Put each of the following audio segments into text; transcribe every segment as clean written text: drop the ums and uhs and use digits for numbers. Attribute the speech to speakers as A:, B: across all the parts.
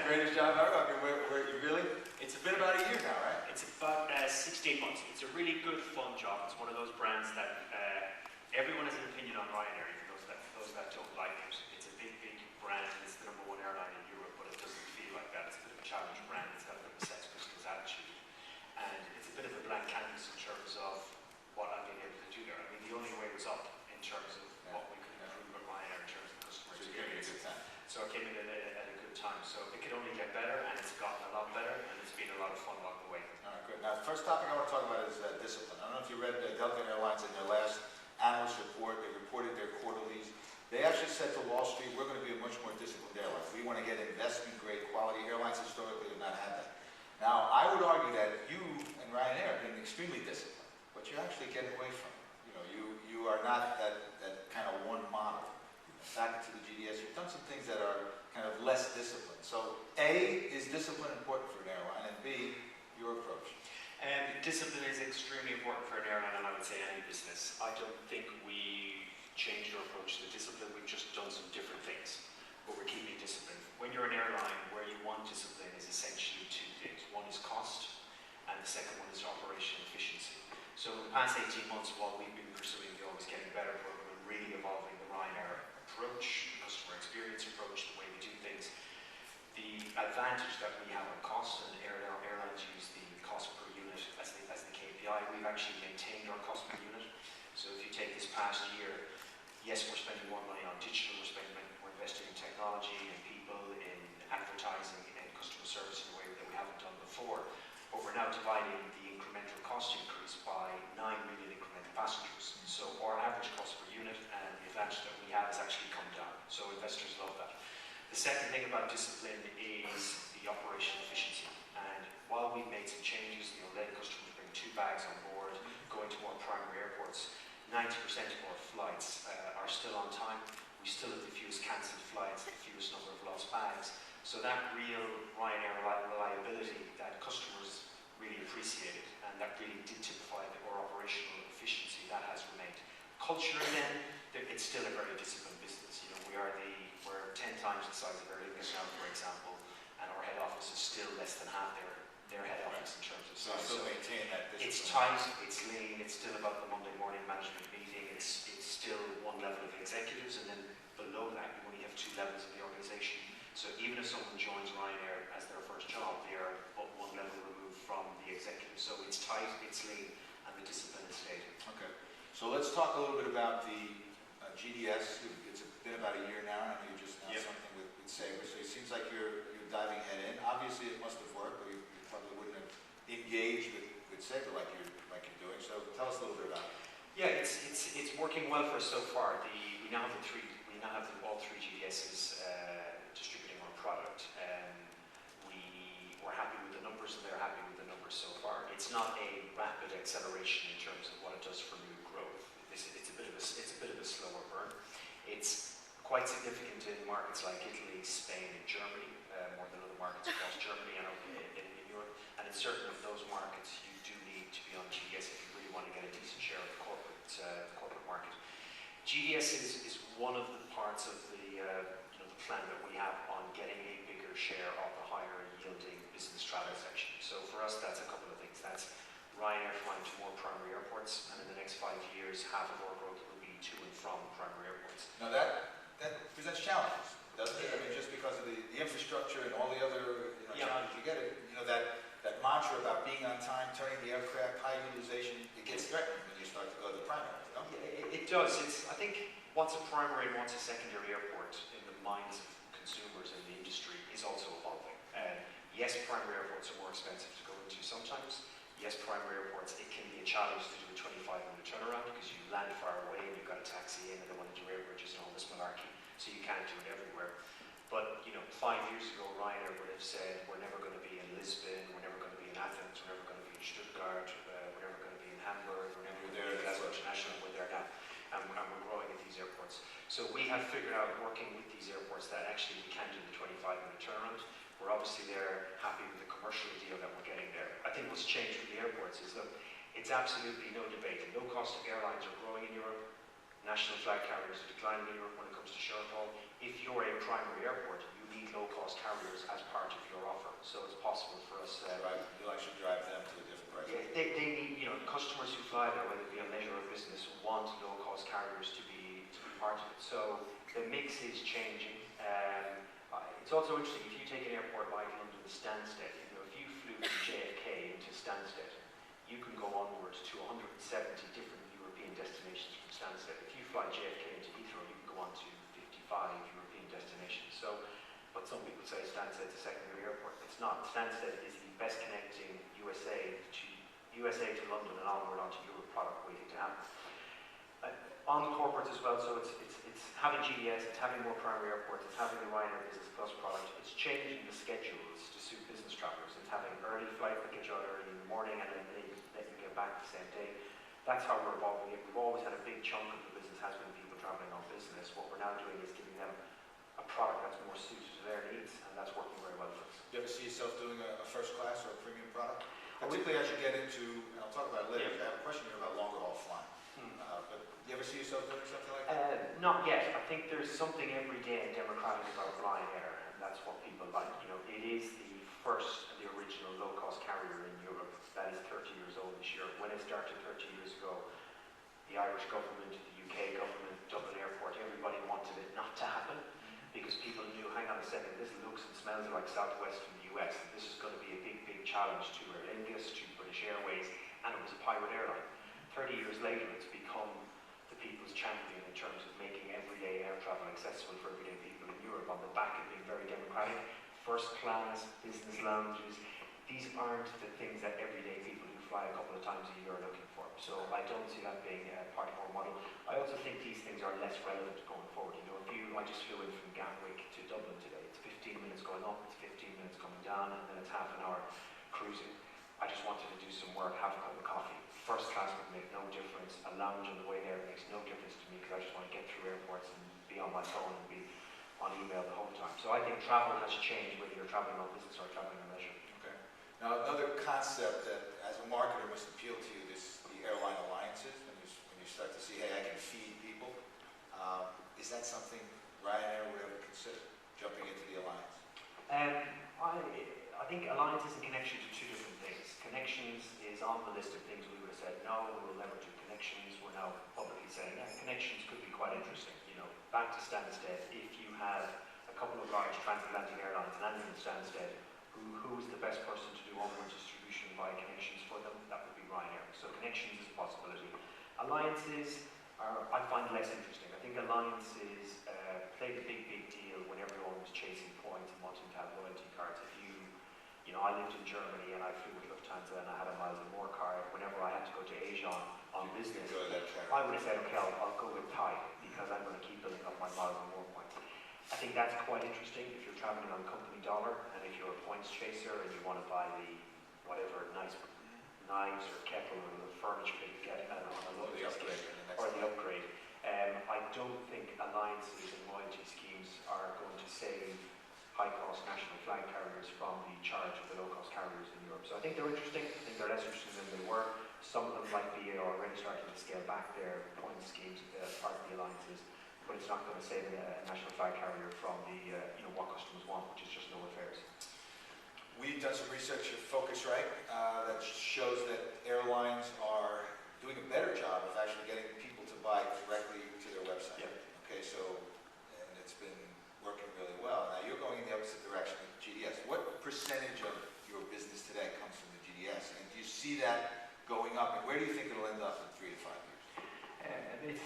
A: greatest job ever. I mean, it's been about a year now, right?
B: It's about 16 months. It's a really good, fun job. It's one of those brands that everyone has an opinion on Ryanair, even those that don't like it. It's a big, big brand. It's the #1 airline in Europe, but it doesn't feel like that. It's a bit of a challenge brand. It's got a bit of a Sex Pistols attitude. And it's a bit of a blank canvas in terms of what I've been able to do there. I mean, the only way was up in terms of what we could improve at Ryanair in terms of customer experience. So I came in at a good time. So it could only get better, and it's gotten a lot better, and it's been a lot of fun along the way.
A: All right, good. Now, the first topic I want to talk about is discipline. I don't know if you read Delta Airlines in their last analyst report. They reported their quarterlies. They actually said to Wall Street, we're going to be a much more disciplined airline. We want to get investment-grade quality. Airlines historically have not had that. Now, I would argue that you and Ryanair have been extremely disciplined, but you're actually getting away from it. You are not that kind of one model. Back into the GDS, you've done some things that are kind of less disciplined. So, A, is discipline important for an airline, and B, your approach?
B: Discipline is extremely important for an airline, and I would say any business. I don't think we changed our approach to discipline. We've just done some different things, but we're keeping discipline. When you're an airline, where you want discipline is essentially two things. One is cost, and the second one is operational efficiency. So in the past 18 months, while we've been pursuing the Always Getting Better program, really evolving the Ryanair approach, the customer experience approach, the way we do things, the advantage that we have on cost, and airlines use the cost per unit as the KPI, we've actually maintained our cost per unit. So if you take this past year, yes, we're spending more money on digital, we're investing in technology, in people, in advertising, and customer service in a way that we haven't done before, but we're now dividing the incremental cost increase by 9 million incremental passengers. So our average cost per unit and the advantage that we have has actually come down. So investors love that. The second thing about discipline is the operational efficiency. And while we've made some changes, letting customers bring 2 bags on board, going to more primary airports, 90% of our flights are still on time. We still have the fewest cancelled flights, the fewest number of lost bags. So that real Ryanair reliability that customers really appreciated, and that really did typify our operational efficiency, that has remained. Culturally then, it's still a very disciplined business. We're 10 times the size of Aer Lingus now, for example, and our head office is still less than half their head office in terms of size.
A: So maintain that discipline.
B: It's tight, it's lean, it's still about the Monday morning management meeting, it's still one level of executives, and then below that you only have 2 levels of the organisation. So even if someone joins Ryanair as their first job, they are but 1 level removed from the executive. So it's tight, it's lean, and the discipline is stayed.
A: Okay. So let's talk a little bit about the GDS. It's been about a year now, and I know you just announced something with Sabre. So it seems like you're diving head in. Obviously, it must have worked, but you probably wouldn't have engaged with Sabre like you're doing. So tell us a little bit about it.
B: Yeah, it's working well for us so far. We now have all 3 GDSs distributing our product. We're happy with the numbers, and they're happy with the numbers so far. It's not a rapid acceleration in terms of what it does for new growth. It's a bit of a slower burn. It's quite significant in markets like Italy, Spain, and Germany, more than other markets across Germany and in Europe. And in certain of those markets, you do need to be on GDS if you really want to get a decent share of the corporate market. GDS is one of the parts of the plan that we have on getting a bigger share of the higher yielding business travel section. So for us, that's a couple of things. That's Ryanair flying to more primary airports, and in the next 5 years, half of our growth will be to and from primary airports.
A: Now that presents challenges, doesn't it? I mean, just because of the infrastructure and all the other challenges you get, that mantra about being on time, turning the aircraft, high utilization, it gets threatened when you start to go to the primary. No?
B: It does. I think once a primary and once a secondary airport in the minds of consumers in the industry is also evolving. Yes, primary airports are more expensive to go into sometimes. Yes, primary airports, it can be a challenge to do a 25-minute turnaround because you land far away and you've got to taxi in and they want to do air bridges and all this malarkey, so you can't do it everywhere. But 5 years ago, Ryanair would have said, we're never going to be in Lisbon, we're never going to be in Athens, we're never going to be in Stuttgart, we're never going to be in Hamburg, we're never going to be in Glasgow International, we're there now. And we're growing at these airports. So we have figured out, working with these airports, that actually we can do the 25-minute turnaround. We're obviously there, happy with the commercial deal that we're getting there. I think what's changed with the airports is that it's absolutely no debate. The low-cost airlines are growing in Europe. National flag carriers are declining in Europe when it comes to short haul. If you're a primary airport, you need low-cost carriers as part of your offer. So it's possible for us.
A: You actually drive them to a different price.
B: Yeah, they need, customers who fly there, whether it be on leisure or business, want low-cost carriers to be part of it. So the mix is changing. It's also interesting, if you take an airport like London Stansted, if you flew from JFK into Stansted, you can go onwards to 170 different European destinations from Stansted. If you fly JFK into Heathrow, you can go on to 55 European destinations. So, but some people say Stansted's a secondary airport. It's not. Stansted is the best connecting USA to London and onward onto Europe product waiting to happen. On the corporates as well, so it's having GDS, it's having more primary airports, it's having the Ryanair Business Plus product, it's changing the schedules to suit business travelers. It's having early flight that gets you out early in the morning and then let you get back the same day. That's how we're evolving it. We've always had a big chunk of the business has been people traveling on business. What we're now doing is giving them a product that's more suited to their needs, and that's working very well for us.
A: Do you ever see yourself doing a first class or a premium product? Particularly as you get into, and I'll talk about it later, I have a question here about longer haul flying. But do you ever see yourself doing something like that?
B: Not yet. I think there's something every day and democratic about Ryanair, and that's what people like. It is the first and the original low-cost carrier in Europe. That is 30 years old this year. When it started 30 years ago, the Irish government, the UK government, Dublin Airport, everybody wanted it not to happen because people knew, hang on a second, this looks and smells like Southwest from the US, and this is going to be a big, big challenge to Aer Lingus, to British Airways, and it was a pirate airline. 30 years later, it's become the people's champion in terms of making everyday air travel accessible for everyday people in Europe on the back of being very democratic. First class, business lounges, these aren't the things that everyday people who fly a couple of times a year are looking for. So I don't see that being part of our model. I also think these things are less relevant going forward. I just flew in from Gatwick to Dublin today. It's 15 minutes going up, it's 15 minutes coming down, and then it's half an hour cruising. I just wanted to do some work, have a cup of coffee. First class would make no difference. A lounge on the way there makes no difference to me because I just want to get through airports and be on my phone and be on email the whole time. So I think travel has changed whether you're traveling on business or traveling on leisure.
A: Okay. Now another concept that as a marketer must appeal to you is the airline alliances. When you start to see, hey, I can feed people. Is that something Ryanair would ever consider, jumping into the alliance?
B: I think alliances and connections are two different things. Connections is on the list of things we would have said, no, we will never do connections. We're now publicly saying, yeah, connections could be quite interesting. Back to Stansted, if you have a couple of large transatlantic airlines landing in Stansted, who is the best person to do onward distribution via connections for them? That would be Ryanair. So connections is a possibility. Alliances I find less interesting. I think alliances played a big, big deal when everyone was chasing points and wanting to have loyalty cards. I lived in Germany and I flew with Lufthansa and I had a Miles and More card. Whenever I had to go to Asia on business, I would have said, okay, I'll go with Thai because I'm going to keep building up my Miles and More points. I think that's quite interesting if you're traveling on company dollar and if you're a points chaser and you want to buy the whatever nice knives or kettle or the furniture that you get on a loyalty scheme or the upgrade. I don't think alliances and loyalty schemes are going to save high-cost national flag carriers from the charge of the low-cost carriers in Europe. So I think they're interesting. I think they're less interesting than they were. Some of them, like BA, are already starting to scale back their point schemes as part of the alliances, but it's not going to save a national flag carrier from the what customers want, which is just lower fares.
A: We've done some research at Phocuswright that shows that airlines are doing a better job of actually getting people to buy directly to their website.
B: Yep.
A: Okay, so, and it's been working really well. Now you're going in the opposite direction with GDS. What percentage of your business today comes from the GDS? And do you see that going up? And where do you think it'll end up in 3 to 5 years?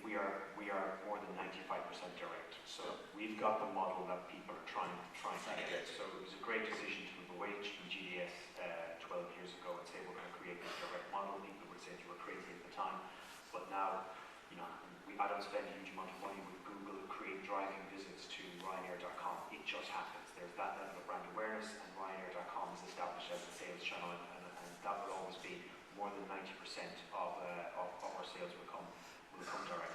B: We are more than 95% direct. So we've got the model that people are trying to get. So it was a great decision to move away from GDS 12 years ago and say we're going to create this direct model. People would say you were crazy at the time, but now, I don't spend a huge amount of money with Google create driving visits to Ryanair.com. It just happens. There's that level of brand awareness, and Ryanair.com is established as a sales channel, and that will always be more than 90% of our sales will come direct.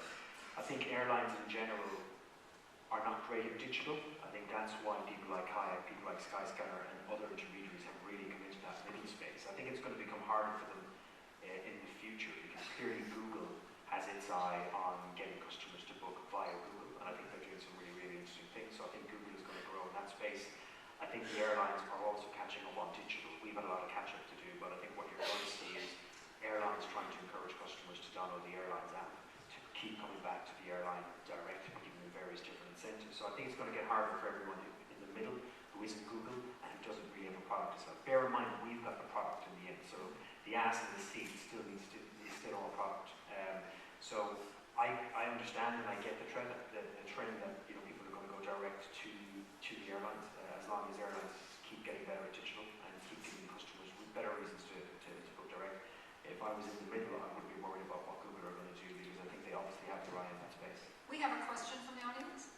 B: I think airlines in general are not great at digital. I think that's why people like Kayak, people like Skyscanner, and other intermediaries have really come into that middle space. I think it's going to become harder for them in the future because clearly Google has its eye on getting customers to book via Google, and I think they're doing some really, really interesting things. So I think Google is going to grow in airlines are also catching up on digital. We've had a lot of catch up to do, but I think what you're going to see is airlines trying to encourage customers to download the airlines app, to keep coming back to the airline direct, giving them various different incentives. So I think it's going to get harder for everyone in the middle who isn't Google and who doesn't really have a product to sell. Bear in mind, we've got the product in the end, so the ass in the seat still is still our product. So I understand and I get the trend that people are going to go direct to the airlines, as long as airlines keep getting better at digital and keep giving customers with better reasons to go direct. If I was in the middle, I would be worried about what Google are going to do, because I think they obviously have the right in that space.
C: We have a question from the audience.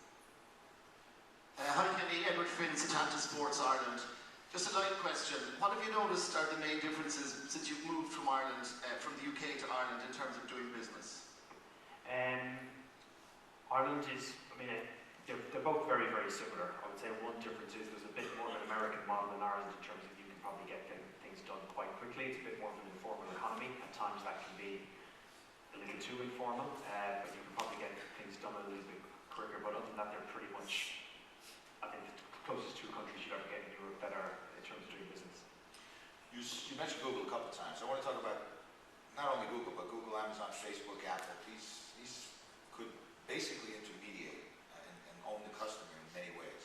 D: Hi Kenny, Edward Finn, Satanta Sports Ireland. Just a light question. What have you noticed are the main differences since you've moved from Ireland, from the UK to Ireland in terms of doing business?
B: Ireland is, they're both very, very similar. I would say one difference is there's a bit more of an American model in Ireland in terms of you can probably get things done quite quickly. It's a bit more of an informal economy. At times that can be a little too informal, but you can probably get things done a little bit quicker. But other than that, they're pretty much, I think, the closest two countries you'd ever get in Europe that are in terms of doing business.
A: You mentioned Google a couple of times. I want to talk about not only Google, but Google, Amazon, Facebook, Apple. These could basically intermediate and own the customer in many ways.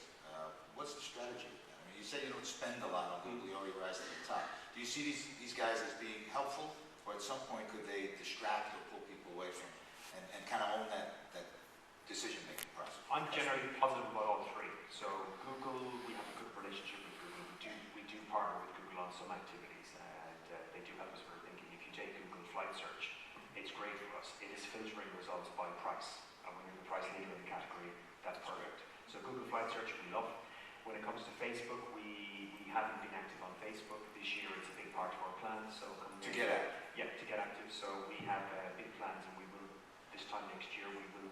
A: What's the strategy? You say you don't spend a lot on Google, you already rise to the top. Do you see these guys as being helpful, or at some point could they distract or pull people away from and kind of own that decision-making process?
B: I'm generally positive about all three. So Google, we have a good relationship with Google. We do partner with Google on some activities, and they do help us for thinking. If you take Google Flight Search, it's great for us. It is filtering results by price, and when you're the price leader in the category, that's perfect. So Google Flight Search we love. When it comes to Facebook, we haven't been active on Facebook this year. It's a big part of our plan. So
A: To get active.
B: Yeah, to get active. So we have big plans, and we will this time next year we will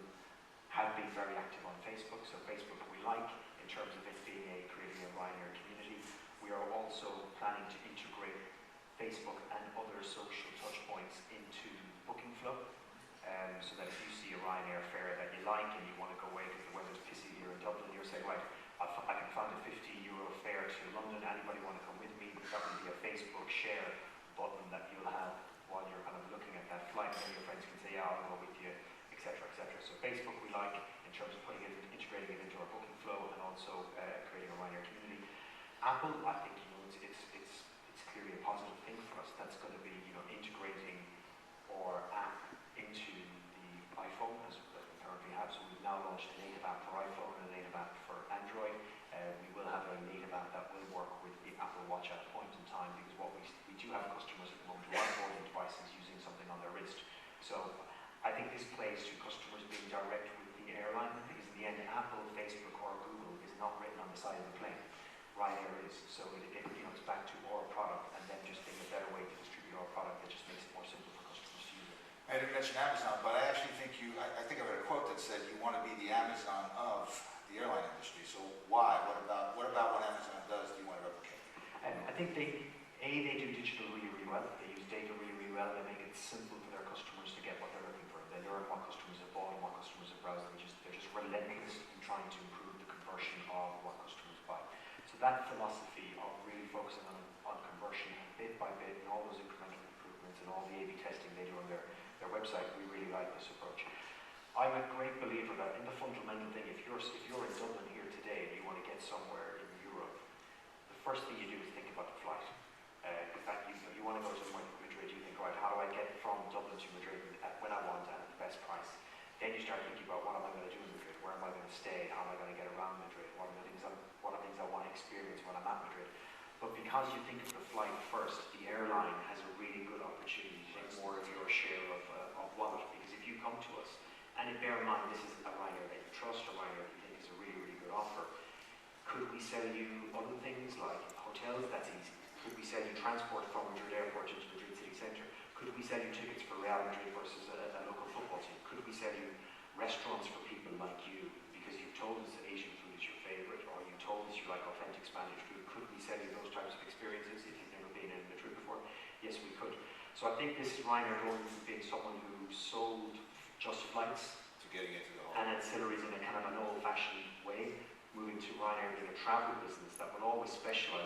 B: have been very active on Facebook. So Facebook we like in terms of it being creating a Ryanair community. We are also planning to integrate Facebook and other social touch points into booking flow. So that if you see a Ryanair fare that you like and you want to go away because the weather's pissy here in Dublin, you're saying, right, I can find a €50 fare to London, anybody want to come with me? That will be a Facebook share button that you'll have while you're kind of looking at that flight, and your friends can say, yeah, I'll go with you, etc., etc. So Facebook we like in terms of integrating it into our booking flow and also creating a Ryanair community. Apple, I think it's clearly a positive thing for us. That's going to be integrating our app into the iPhone as we currently have. So we've now launched a native app for iPhone and a native app for Android. We will have a native app that will work with the Apple Watch at a point in time, because what we do have customers at the moment who are boarding devices using something on their wrist. So I think this plays to customers being direct with the airline, because in the end, Apple, Facebook or Google is not written on the side of the plane. Ryanair is. So it's back to our product, and then just being a better way to distribute our product that just makes it more simple for customers to use it.
A: I didn't mention Amazon, but I actually think I think I read a quote that said you want to be the Amazon of the airline industry. So why? What about what Amazon does do you want to replicate?
B: I think they do digital really, really well. They use data really, really well. They make it simple for their customers to get what they're looking for. They learn what customers have bought and what customers have browsed. They're just relentless in trying to improve the conversion of what customers buy. So that philosophy of really focusing on conversion bit by bit and all those incremental improvements and all the A/B testing they do on their website, we really like this approach. I'm a great believer that in the fundamental thing, if you're in Dublin here today and you want to get somewhere in Europe, the first thing you do is think about the flight. In fact, you want to go to Madrid, you think, right, how do I get from Dublin to Madrid when I want at the best price? Then you start thinking about what am I going to do in Madrid, where am I going to stay, how am I going to get around Madrid, what are the things I want to experience when I'm at Madrid. But because you think of the flight first, the airline has a really good opportunity to take more of your share of wallet. Because if you come to us, and bear in mind this is a Ryanair that you trust, a Ryanair that you think is a really, really good offer, could we sell you other things like hotels? That's easy. Could we sell you transport from Madrid Airport into Madrid City Centre? Could we sell you tickets for Real Madrid versus a local football team? Could we sell you restaurants for people like you because you've told us that Asian food is your favourite, or you told us you like authentic Spanish food? Could we sell you those types of experiences if you've never been in Madrid before? Yes, we could. So I think this is Ryanair going from being someone who sold just flights
A: To getting into the whole.
B: and ancillaries in a kind of an old-fashioned way, moving to Ryanair being a travel business that will always specialise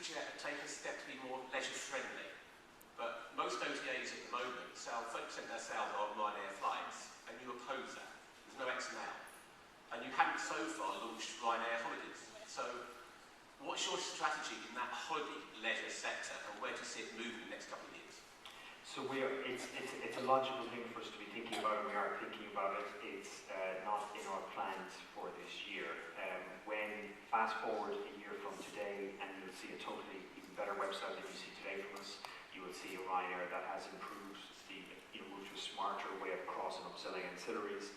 E: take a step to be more leisure friendly. But most OTAs at the moment sell 30% of their sales are on Ryanair flights, and you oppose that. There's no XML. And you haven't so far launched Ryanair holidays. So what's your strategy in that holiday leisure sector, and where do you see it moving in the next couple of years?
B: So it's a logical thing for us to be thinking about, and we are thinking about it. It's not in our plans for this year. When fast forward a year from today, and you'll see a totally even better website than you see today from us. You will see a Ryanair that has improved moved to a smarter way of cross and upselling ancillaries.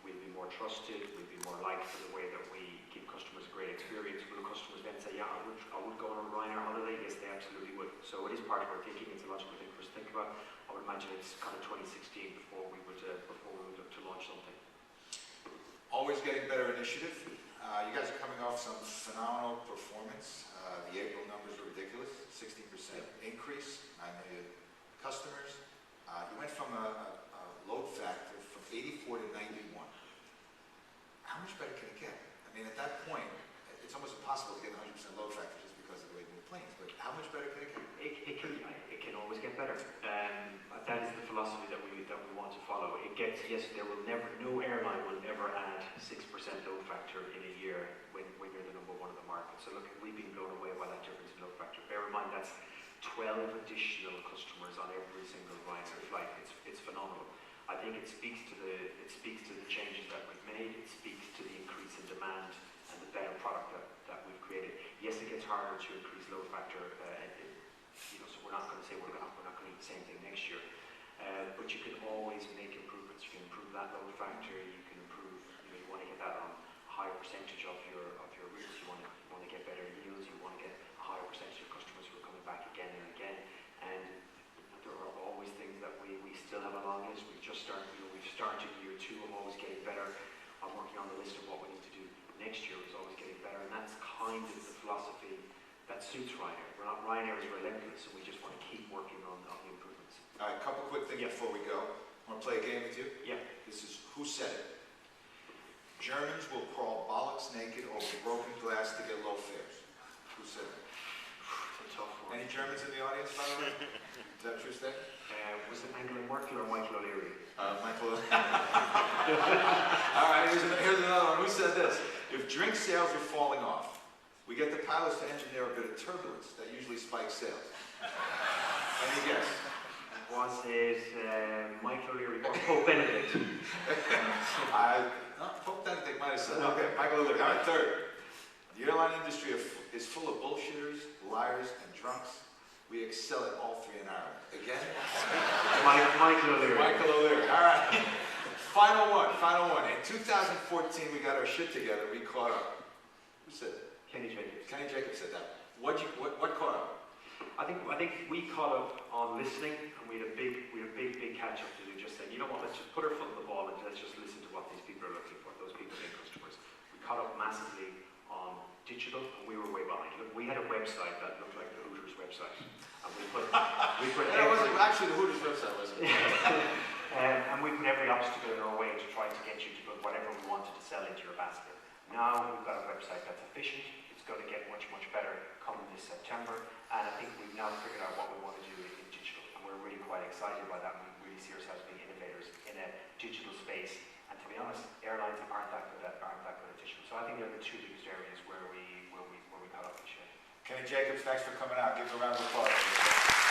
B: We'll be more trusted. We'll be more liked for the way that we give customers a great experience. Will customers then say, yeah, I would go on a Ryanair holiday? Yes, they absolutely would. So it is part of our thinking. It's a logical thing for us to think about. I would imagine it's kind of 2016 before we would look to launch something.
A: Always Getting Better initiative. You guys are coming off some phenomenal performance. The April numbers are ridiculous. 16% increase, 9 million customers. You went from a load factor from 84 to 91. How much better can it get? I mean, at that point, it's almost impossible to get 100% load factor just because of the way we move planes. But how much better can it get?
B: It can always get better. That is the philosophy that we want to follow. It gets, yes, no airline will ever add 6% load factor in a year when you're the number one in the market. So look, we've been blown away by that difference in load factor. Bear in mind that's 12 additional customers on every single Ryanair flight. It's phenomenal. I think it speaks to the changes that we've made. It speaks to the increase in demand and the better product that we've created. Yes, it gets harder to increase load factor. So we're not going to say we're not going to do the same thing next year. But you can always make improvements. You can improve that load factor. You can improve. You want to get that on a higher percentage of your routes. You want to get better yields. You want to get a higher percentage of customers who are coming back again and again. And there are always things that we still have a long list. We've started year 2 of always getting better. I'm working on the list of what we need to do next year is always getting better, and that's kind of the philosophy that suits Ryanair. Ryanair is relentless, and we just want to keep working on the improvements.
A: All right, a couple quick things before we go. Want to play a game with you?
B: Yeah.
A: This is Who Said It? Germans will crawl bollocks naked over broken glass to get low fares. Who said it?
B: It's a tough one.
A: Any Germans in the audience, by the way? Is that a true statement?
B: Was it Angela Merkel or Michael O'Leary?
A: Michael. All right, here's another one. Who said this? If drink sales are falling off, we get the pilots to engineer a bit of turbulence that usually spikes sales. Any guess?
B: Was it Michael O'Leary or Pope Benedict?
A: Pope Benedict might have said. Okay, Michael O'Leary. All right, third. The airline industry is full of bullshitters, liars, and drunks. We excel at all three in Ireland. Again?
B: Michael O'Leary.
A: Michael O'Leary. All right. Final one. In 2014, we got our shit together. We caught up. Who said it?
B: Kenny Jacobs.
A: Kenny Jacobs said that. What caught up?
B: I think we caught up on listening, and we had a big catch up to do. Just saying, you know what? Let's just put our foot on the ball and let's just listen to what these people are looking for. Those people being customers. We caught up massively on digital, and we were way behind. Look, we had a website that looked like the Hooters website, and we put.
A: That wasn't actually the Hooters website, was it?
B: And we put every obstacle in our way to try to get you to put whatever we wanted to sell into your basket. Now we've got a website that's efficient. It's going to get much better coming this September, and I think we've now figured out what we want to do in digital, and we're really quite excited by that. We really see ourselves being innovators in a digital space. And to be honest, airlines aren't that good at digital. So I think they're the two biggest areas where we got up this year.
A: Kenny Jacobs, thanks for coming out. Give him a round of applause.